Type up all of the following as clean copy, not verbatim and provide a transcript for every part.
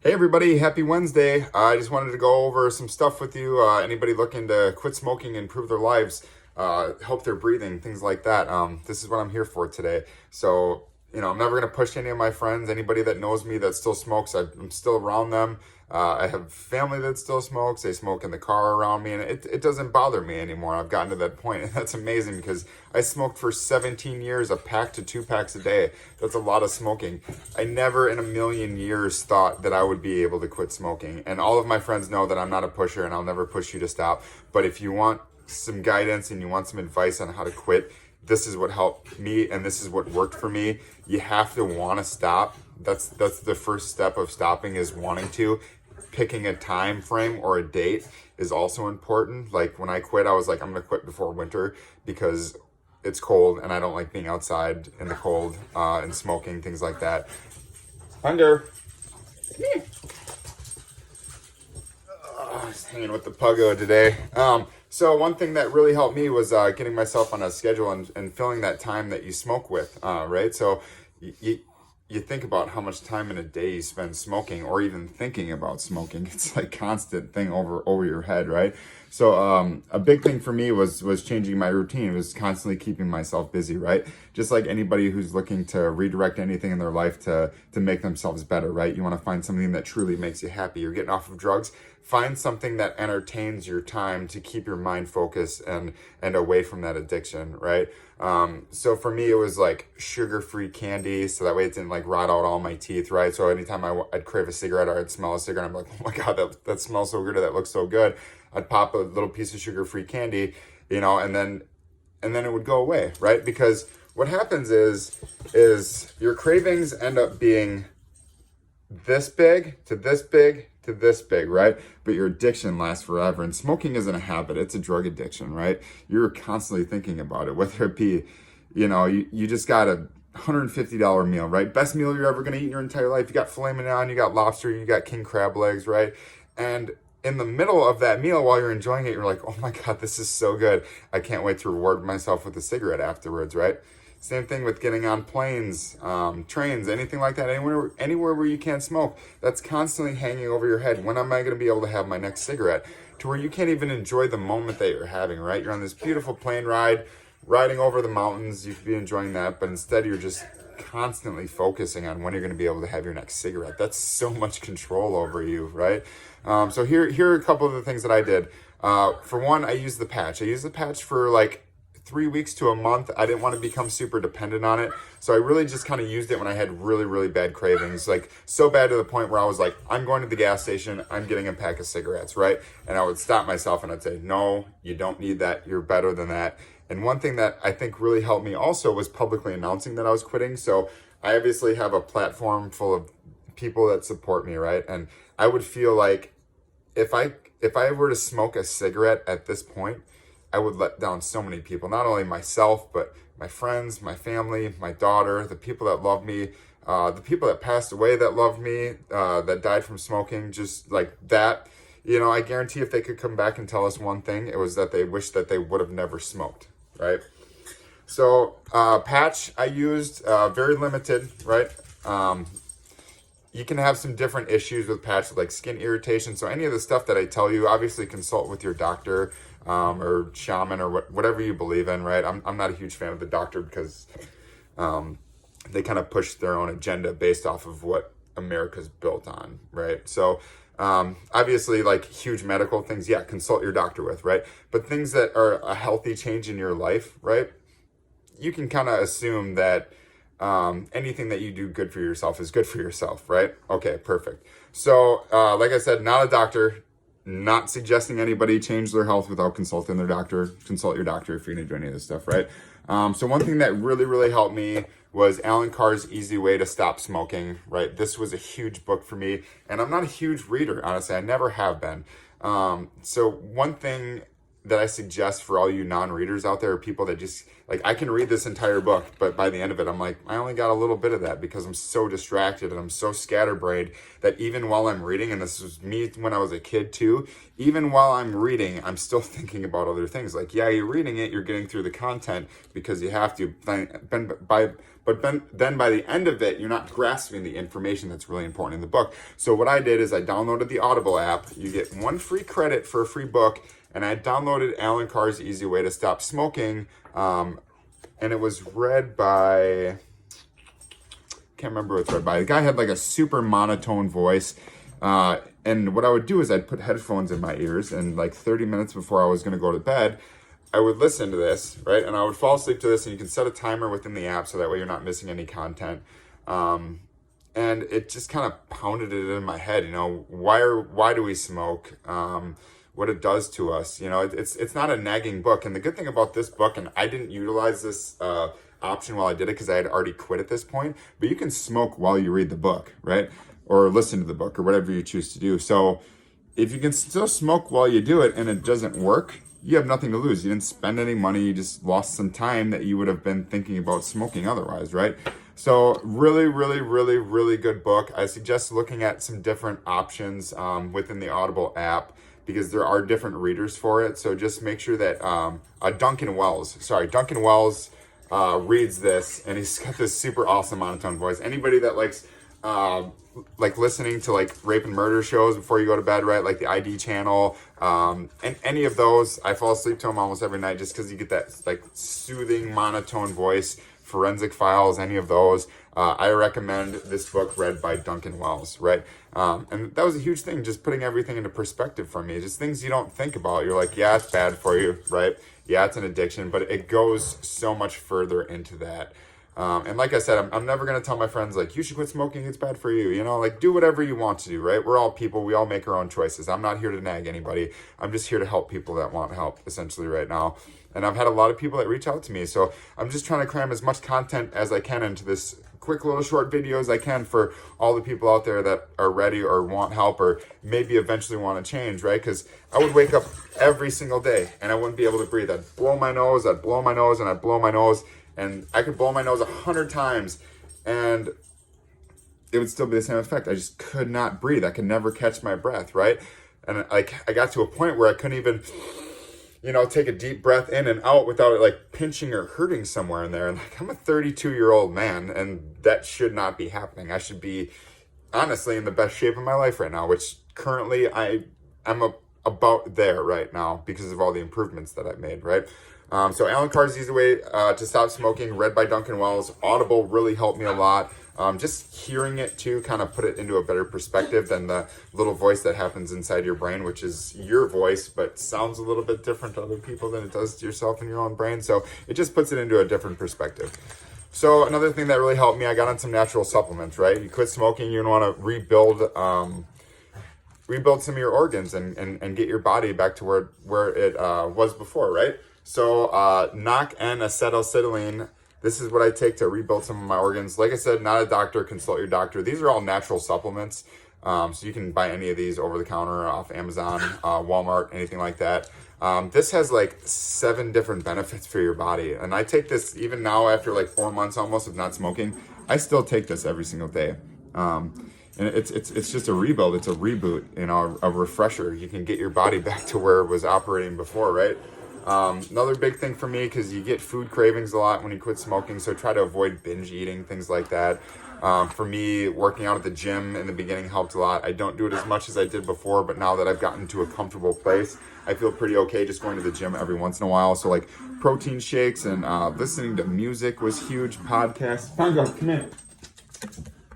Hey everybody, happy Wednesday. I just wanted to go over some stuff with you. Anybody looking to quit smoking, improve their lives, help their breathing, things like that. This is what I'm here for today. So, I'm never going to push any of my friends, anybody that knows me that still smokes, I'm still around them. I have family that still smokes. They smoke in the car around me, and it doesn't bother me anymore. I've gotten to that point, and that's amazing because I smoked for 17 years, a pack to 2 packs a day. That's a lot of smoking. I never in a million years thought that I would be able to quit smoking. And all of my friends know that I'm not a pusher, and I'll never push you to stop. But if you want some guidance and you want some advice on how to quit, this is what helped me, and this is what worked for me. You have to want to stop. That's the first step of stopping, is wanting to. Picking a time frame or a date is also important. Like when I quit, I was like, I'm gonna quit before winter because it's cold and I don't like being outside in the cold and smoking, things like that. Hunger. Just hanging with the puggo today. So one thing that really helped me was getting myself on a schedule and filling that time that you smoke with, right? So you think about how much time in a day you spend smoking or even thinking about smoking. It's like constant thing over your head, right? So a big thing for me was changing my routine. It was constantly keeping myself busy, right? Just like anybody who's looking to redirect anything in their life to make themselves better, right? You want to find something that truly makes you happy. You're getting off of drugs. Find something that entertains your time to keep your mind focused and away from that addiction, right? So for me, it was like sugar-free candy, so that way it didn't like rot out all my teeth, right? So anytime I'd crave a cigarette or I'd smell a cigarette, I'm like, oh my God, that smells so good, or that looks so good. I'd pop a little piece of sugar-free candy, and then it would go away, right? Because what happens is your cravings end up being this big to this big to this big, right? But your addiction lasts forever. And smoking isn't a habit, it's a drug addiction, right? You're constantly thinking about it, whether it be, you just got a $150 meal, right? Best meal you're ever gonna eat in your entire life. You got filet mignon, you got lobster, you got king crab legs, right? And in the middle of that meal, while you're enjoying it, you're like, oh my God, this is so good. I can't wait to reward myself with a cigarette afterwards, right? Same thing with getting on planes, trains, anything like that, anywhere where you can't smoke. That's constantly hanging over your head. When am I going to be able to have my next cigarette? To where you can't even enjoy the moment that you're having, right? You're on this beautiful plane ride, riding over the mountains. You could be enjoying that, but instead you're just constantly focusing on when you're going to be able to have your next cigarette. That's so much control over you, right? So here are a couple of the things that I did. For one, I used the patch. I used the patch for like 3 weeks to a month. I didn't want to become super dependent on it. So I really just kind of used it when I had really, really bad cravings, like so bad to the point where I was like, I'm going to the gas station, I'm getting a pack of cigarettes, right? And I would stop myself and I'd say, no, you don't need that. You're better than that. And one thing that I think really helped me also was publicly announcing that I was quitting. So I obviously have a platform full of people that support me, right? And I would feel like if I were to smoke a cigarette at this point, I would let down so many people, not only myself, but my friends, my family, my daughter, the people that love me, the people that passed away that loved me, that died from smoking, just like that. I guarantee if they could come back and tell us one thing, it was that they wished that they would have never smoked, right? So patch I used, very limited, right? You can have some different issues with patch, like skin irritation. So any of the stuff that I tell you, obviously consult with your doctor or shaman or whatever you believe in, right? I'm not a huge fan of the doctor because they kind of push their own agenda based off of what America's built on, right? So obviously like huge medical things, yeah, consult your doctor with, right? But things that are a healthy change in your life, right? You can kind of assume that anything that you do good for yourself is good for yourself, right? Okay, perfect. So, like I said, not a doctor, not suggesting anybody change their health without consulting their doctor. Consult your doctor if you're going to do any of this stuff, right? So one thing that really, really helped me was Alan Carr's Easy Way to Stop Smoking, right? This was a huge book for me, and I'm not a huge reader, honestly. I never have been. So one thing that I suggest for all you non-readers out there, or people that Like I can read this entire book, but by the end of it, I'm like, I only got a little bit of that because I'm so distracted and I'm so scatterbrained that even while I'm reading, and this was me when I was a kid too, even while I'm reading, I'm still thinking about other things. Like, yeah, you're reading it, you're getting through the content because you have to, but then by the end of it, you're not grasping the information that's really important in the book. So what I did is I downloaded the Audible app. You get 1 free credit for a free book. And I downloaded Alan Carr's Easy Way to Stop Smoking. And it was read by, can't remember what it's read by. The guy had like a super monotone voice. And what I would do is I'd put headphones in my ears, and like 30 minutes before I was going to go to bed, I would listen to this, right? And I would fall asleep to this, and you can set a timer within the app so that way you're not missing any content. And it just kind of pounded it in my head, you know, why do we smoke? What it does to us, you know, it's not a nagging book. And the good thing about this book, and I didn't utilize this option while I did it because I had already quit at this point, but you can smoke while you read the book, right? Or listen to the book or whatever you choose to do. So if you can still smoke while you do it and it doesn't work, you have nothing to lose. You didn't spend any money. You just lost some time that you would have been thinking about smoking otherwise, right? So really, really, really, really good book. I suggest looking at some different options within the Audible app because there are different readers for it. So just make sure that Duncan Wells reads this, and he's got this super awesome monotone voice. Anybody that likes like listening to like rape and murder shows before you go to bed, right? Like the ID channel, and any of those, I fall asleep to them almost every night just because you get that like soothing monotone voice. Forensic Files, any of those. I recommend this book read by Duncan Wells, right? And that was a huge thing, just putting everything into perspective for me. Just things you don't think about. You're like, yeah, it's bad for you, right? Yeah, it's an addiction, but it goes so much further into that. And like I said, I'm never going to tell my friends, like, you should quit smoking, it's bad for you. You know, like, do whatever you want to do, right? We're all people. We all make our own choices. I'm not here to nag anybody. I'm just here to help people that want help, essentially, right now. And I've had a lot of people that reach out to me. So I'm just trying to cram as much content as I can into this quick little short video as I can for all the people out there that are ready or want help or maybe eventually want to change, right? Because I would wake up every single day and I wouldn't be able to breathe. I'd blow my nose, I'd blow my nose, and I'd blow my nose. And I could blow my nose 100 times and it would still be the same effect. I just could not breathe. I could never catch my breath, right? And like I got to a point where I couldn't even, you know, take a deep breath in and out without it like pinching or hurting somewhere in there. And like I'm a 32-year-old man and that should not be happening. I should be honestly in the best shape of my life right now, which currently I'm about there right now because of all the improvements that I've made, right? So Alan Carr's Easy Way to Stop Smoking, read by Duncan Wells. Audible really helped me a lot. Just hearing it too kind of put it into a better perspective than the little voice that happens inside your brain, which is your voice, but sounds a little bit different to other people than it does to yourself in your own brain. So it just puts it into a different perspective. So another thing that really helped me, I got on some natural supplements, right? You quit smoking, you want to rebuild some of your organs and get your body back to where it was before, right? So NOC N-acetylcysteine, this is what I take to rebuild some of my organs. Like I said, not a doctor, consult your doctor. These are all natural supplements. So you can buy any of these over the counter off Amazon, Walmart, anything like that. This has like 7 different benefits for your body. And I take this even now after like 4 months almost of not smoking. I still take this every single day. And it's just a rebuild. It's a reboot, you know, a refresher. You can get your body back to where it was operating before, right? Another big thing for me, because you get food cravings a lot when you quit smoking, so try to avoid binge eating, things like that. For me, working out at the gym in the beginning helped a lot. I don't do it as much as I did before, but now that I've gotten to a comfortable place, I feel pretty okay just going to the gym every once in a while. So like protein shakes and listening to music was huge. Podcasts. Pongo, come in.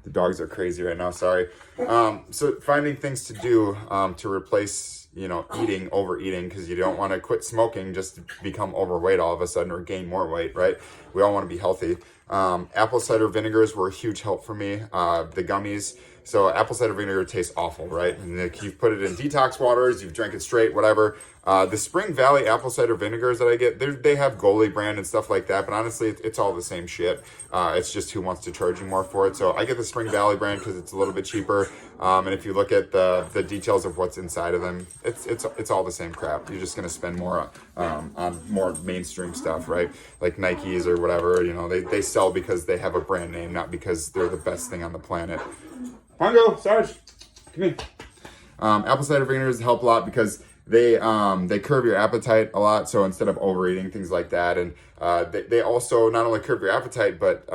The dogs are crazy right now, sorry. So finding things to do to replace, you know, overeating, because you don't want to quit smoking just to become overweight all of a sudden or gain more weight, right? We all want to be healthy. Apple cider vinegars were a huge help for me. The gummies. So apple cider vinegar tastes awful, right? And like you've put it in detox waters, you've drank it straight, whatever. The Spring Valley apple cider vinegars that I get, they have Goli brand and stuff like that, but honestly, it's all the same shit. It's just who wants to charge you more for it. So I get the Spring Valley brand because it's a little bit cheaper. And if you look at the details of what's inside of them, it's all the same crap. You're just gonna spend more on more mainstream stuff, right? Like Nikes or whatever. You know, they sell because they have a brand name, not because they're the best thing on the planet. Pongo, Sarge, come here. Apple cider vinegars help a lot because they curb your appetite a lot. So instead of overeating, things like that, and they also not only curb your appetite, but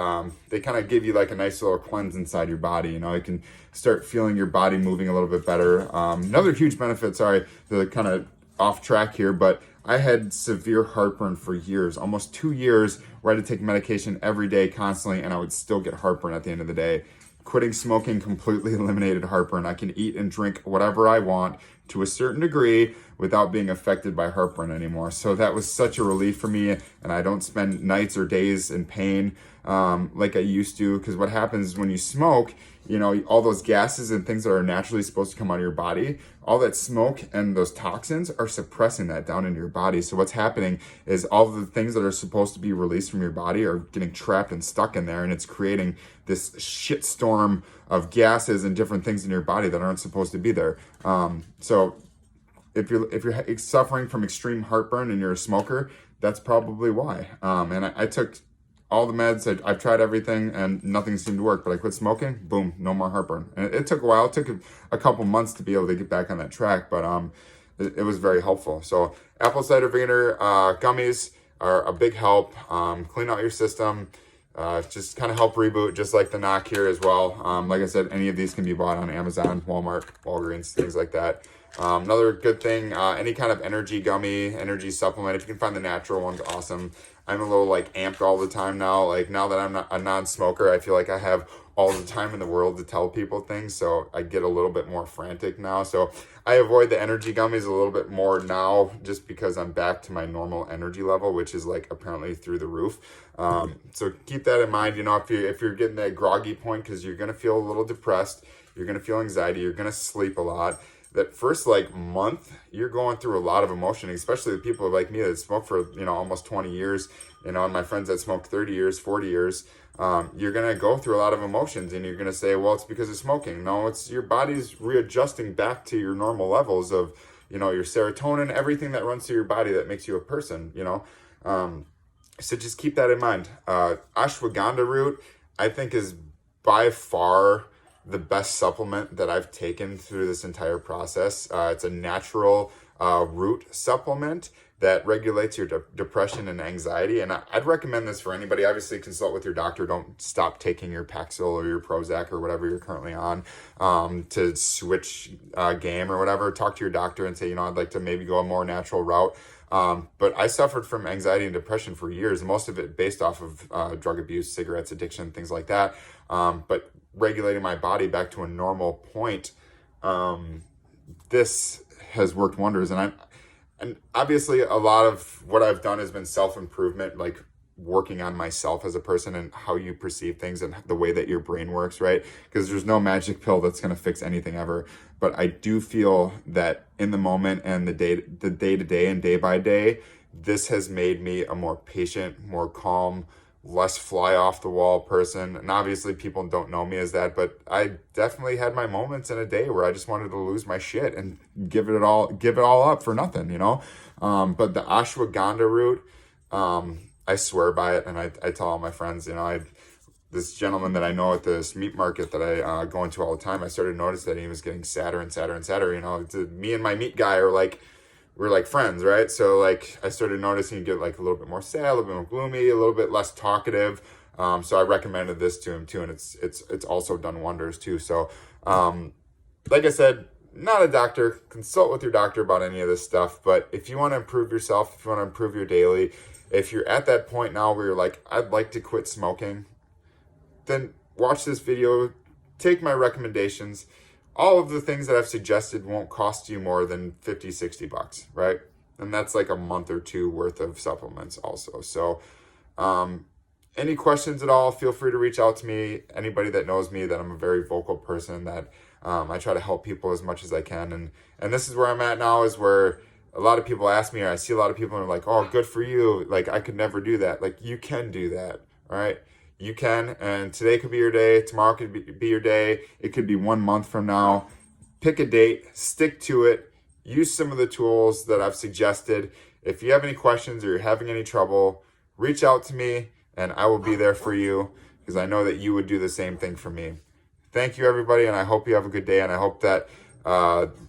they kind of give you like a nice little cleanse inside your body. You know, you can start feeling your body moving a little bit better. Another huge benefit. Sorry, the kind of off track here, but I had severe heartburn for years, almost 2 years, where I had to take medication every day constantly, and I would still get heartburn at the end of the day. Quitting smoking completely eliminated heartburn. I can eat and drink whatever I want to a certain degree without being affected by heartburn anymore. So that was such a relief for me, and I don't spend nights or days in pain like I used to. Because what happens when you smoke, you know, all those gases and things that are naturally supposed to come out of your body, all that smoke and those toxins are suppressing that down into your body. So what's happening is all the things that are supposed to be released from your body are getting trapped and stuck in there, and it's creating this shitstorm of gases and different things in your body that aren't supposed to be there. So if you're suffering from extreme heartburn and you're a smoker, that's probably why. And I took all the meds. I've tried everything and nothing seemed to work, but I quit smoking, boom, no more heartburn. And it took a while. It took a couple months to be able to get back on that track, but it was very helpful. So apple cider vinegar gummies are a big help. Clean out your system. Just kind of help reboot, just like the knock here as well. Like I said, any of these can be bought on Amazon, Walmart, Walgreens, things like that. Another good thing, any kind of energy gummy, energy supplement, if you can find the natural ones, awesome. I'm a little like amped all the time now. Like now that I'm not a non-smoker, I feel like I have all the time in the world to tell people things. So I get a little bit more frantic now. So I avoid the energy gummies a little bit more now just because I'm back to my normal energy level, which is like apparently through the roof. So keep that in mind. You know, if you're getting that groggy point, because you're going to feel a little depressed, you're going to feel anxiety, you're going to sleep a lot. That first like month, you're going through a lot of emotion, especially the people like me that smoke for, you know, almost 20 years, you know, and my friends that smoke 30 years, 40 years. You're going to go through a lot of emotions, and you're going to say, well, it's because of smoking. No, it's your body's readjusting back to your normal levels of, you know, your serotonin, everything that runs through your body that makes you a person, you know. So just keep that in mind. Ashwagandha root, I think, is by far the best supplement that I've taken through this entire process. It's a natural root supplement that regulates your depression and anxiety. And I'd recommend this for anybody. Obviously, consult with your doctor. Don't stop taking your Paxil or your Prozac or whatever you're currently on to switch game or whatever. Talk to your doctor and say, you know, I'd like to maybe go a more natural route. But I suffered from anxiety and depression for years, most of it based off of drug abuse, cigarettes, addiction, things like that. But regulating my body back to a normal point, this has worked wonders. And obviously a lot of what I've done has been self-improvement, like working on myself as a person and how you perceive things and the way that your brain works, right? Because there's no magic pill that's going to fix anything ever. But I do feel that in the moment and the day to day and day by day, this has made me a more patient, more calm, less fly off the wall person. And obviously people don't know me as that, but I definitely had my moments in a day where I just wanted to lose my shit and give it all up for nothing, you know? But the ashwagandha root, I swear by it. And I tell all my friends, you know, this gentleman that I know at this meat market that I go into all the time, I started noticing that he was getting sadder and sadder and sadder. You know, me and my meat guy we're like friends, right? So like I started noticing he'd get like a little bit more sad, a little bit more gloomy, a little bit less talkative. So I recommended this to him too, and it's also done wonders too. So like I said, not a doctor. Consult with your doctor about any of this stuff. But if you want to improve yourself, if you want to improve your daily, if you're at that point now where you're like, I'd like to quit smoking, then watch this video, take my recommendations. All of the things that I've suggested won't cost you more than $50-$60, right? And that's like a month or two worth of supplements also. So any questions at all, feel free to reach out to me. Anybody that knows me, that I'm a very vocal person, that I try to help people as much as I can. And this is where I'm at now, is where a lot of people ask me, or I see a lot of people and are like, oh, good for you. Like, I could never do that. Like, you can do that, all right? You can, and today could be your day. Tomorrow could be your day. It could be 1 month from now. Pick a date, stick to it, use some of the tools that I've suggested. If you have any questions or you're having any trouble, reach out to me and I will be there for you, because I know that you would do the same thing for me. Thank you, everybody, and I hope you have a good day, and I hope that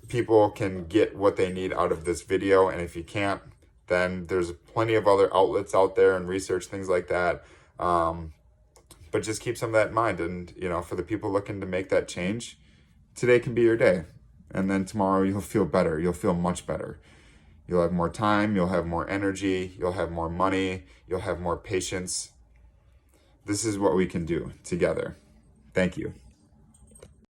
people can get what they need out of this video. And if you can't, then there's plenty of other outlets out there and research, things like that. But just keep some of that in mind. And, you know, for the people looking to make that change, today can be your day. And then tomorrow you'll feel better. You'll feel much better. You'll have more time. You'll have more energy. You'll have more money. You'll have more patience. This is what we can do together. Thank you.